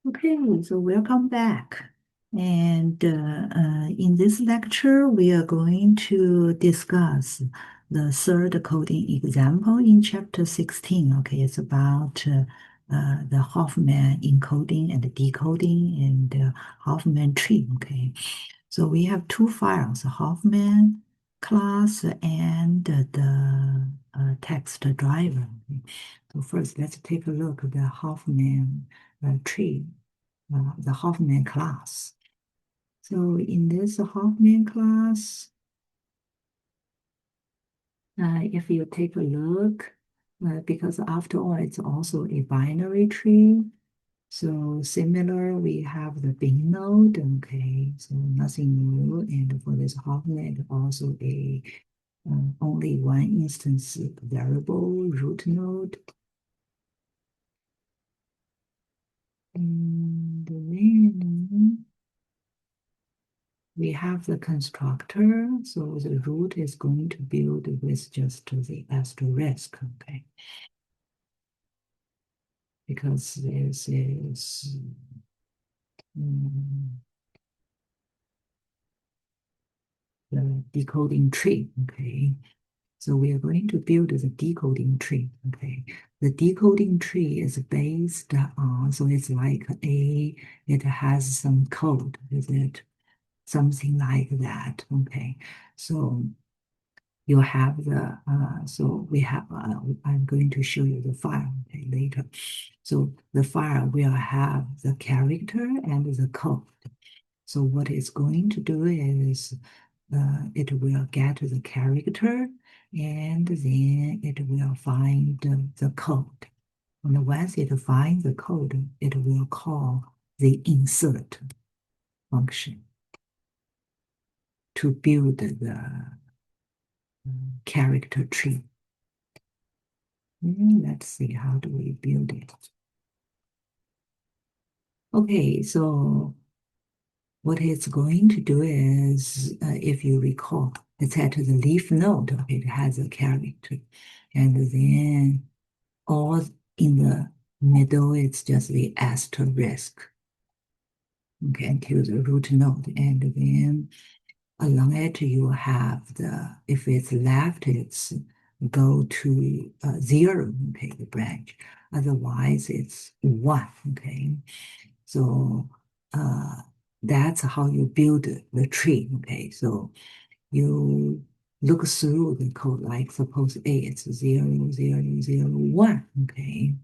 Okay, so welcome back. And in this lecture, we are going to discuss the third coding example in chapter 16. Okay, it's about the Huffman encoding and decoding and Huffman tree. Okay, so we have two files, Huffman class and the text driver. Okay. So first, let's take a look at the Huffman tree, the Huffman class. So in this Huffman class, if you take a look, because after all, it's also a binary tree. So similar, we have the bin node, okay, so nothing new. And for this Huffman, also a only one instance variable root node. And then we have the constructor, so the root is going to build with just the asterisk, okay? Because this is mm, the decoding tree, okay? So we are going to build the decoding tree, okay? The decoding tree is based on, so it's like it has some code, is it? Something like that, okay? So you have the, so we have, I'm going to show you the file, okay, later. So the file will have the character and the code. So what it's going to do is it will get the character and then it will find the code. And once it finds the code, it will call the insert function to build the character tree. Let's see, how do we build it? Okay, so what it's going to do is, if you recall, it's at the leaf node, okay, it has a character. And then all in the middle, it's just the asterisk, okay, until the root node. And then along it, you have the, if it's left, it's go to 0, okay, the branch. Otherwise, it's 1, okay. So uh, that's how you build the tree, okay. So you look through the code, like suppose A, it's 0, 0, 0, 1, okay.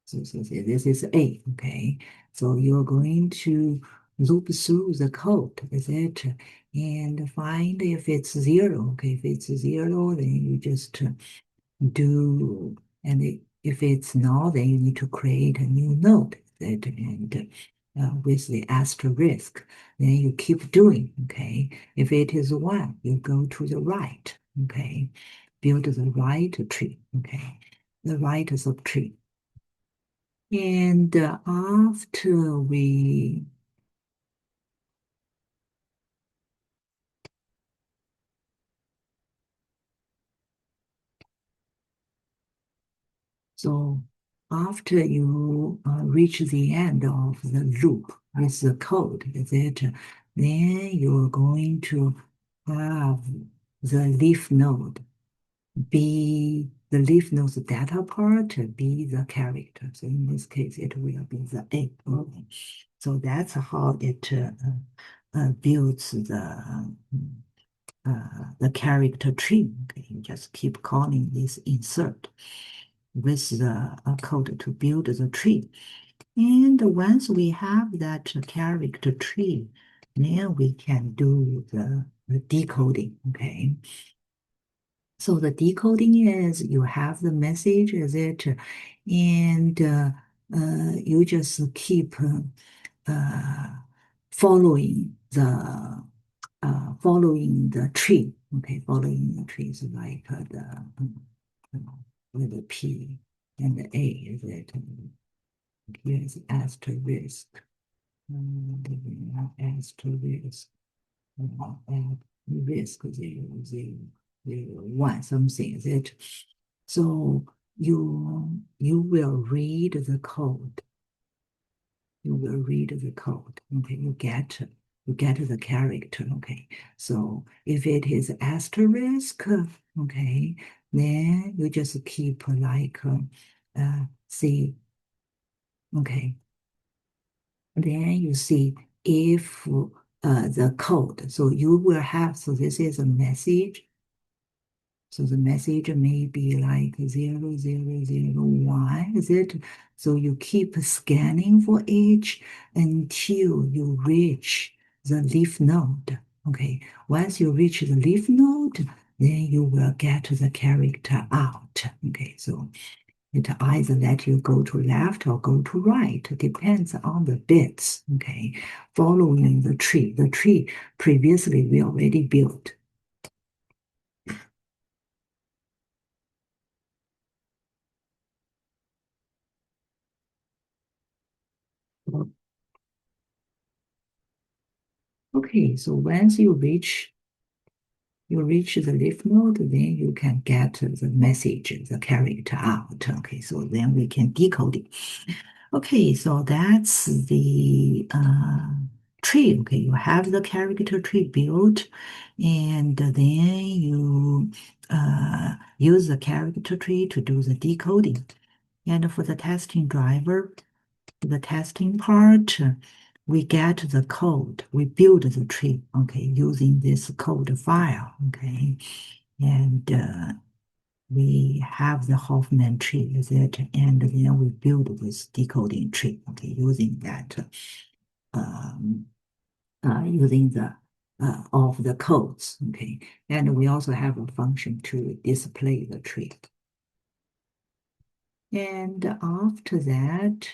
So this is A, okay? So you're going to loop through the code, etc., and find if it's 0, okay? If it's 0, then you just do, and if it's null, then you need to create a new node, etc., and with the asterisk, then you keep doing, okay? If it is 1, you go to the right, okay? Build the right tree, okay? The right subtree. And after we, so after you reach the end of the loop with the code, etc., then you're going to have the leaf node be the leaf node's data part be the character. So in this case, it will be the A. Okay. So that's how it builds the character tree. Okay, you just keep calling this insert with the code to build the tree. And once we have that character tree, then we can do the decoding. Okay. So the decoding is you have the message, is it? And you just keep uh, following the tree. Okay, following the trees like with the P and the A, is it? Here's asterisk. Asterisk. Risk 0, 0, 0, 1 something, is it? So you will read the code you will read the code. Okay, you get the character. Okay, so if it is asterisk, okay, then you just keep like see. Okay, then you see if the code. So you will have. So this is a message. So the message may be like 0001, is it? So you keep scanning for each until you reach the leaf node. Okay, once you reach the leaf node, then you will get the character out. Okay, so it either let you go to left or go to right. It depends on the bits. Okay, following the tree. The tree previously we already built. Okay, so once you reach the leaf node, then you can get the message, the character out. Okay, so then we can decode it. Okay, so that's the tree. Okay, you have the character tree built, and then you use the character tree to do the decoding. And for the testing driver, the testing part, we get the code, we build the tree, okay, using this code file, okay, and we have the Huffman tree, is it, and then we build this decoding tree, okay, using that, um, using the of the codes, okay, and we also have a function to display the tree. And after that,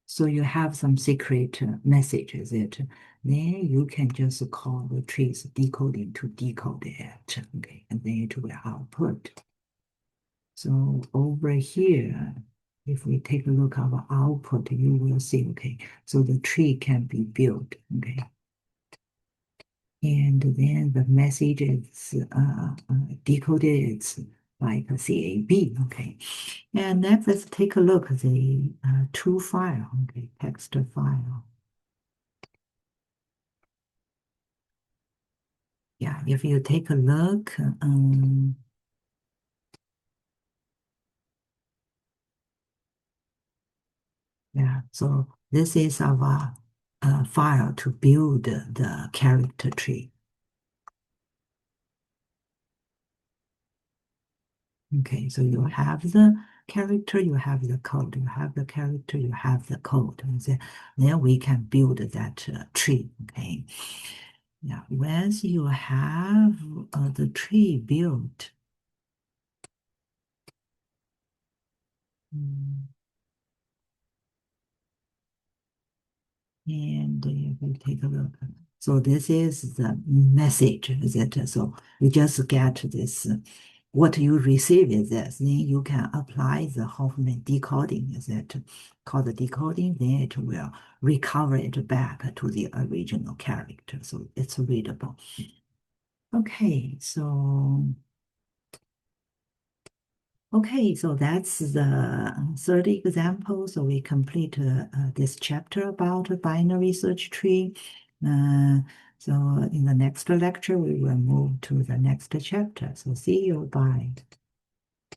so you have some secret messages that then you can just call the trees decoding to decode it, okay, and then it will output. So over here, if we take a look at our output, you will see, okay, so the tree can be built, okay. And then the message is decoded, it's like a CAB, okay. And next, let's take a look at the to file, okay, text file. Yeah, if you take a look, yeah, so this is our file to build the character tree. Okay, so you have the character, you have the code, you have the character, you have the code. And then we can build that tree, okay? Yeah, once you have the tree built, mm, and if we take a look, so this is the message that so you just get this. What you receive is this. Then you can apply the Huffman decoding. Is it called the decoding? Then it will recover it back to the original character, so it's readable. Okay, so okay, so that's the third example. So we complete this chapter about binary search tree. Uh, so in the next lecture, we will move to the next chapter. So see you. Bye.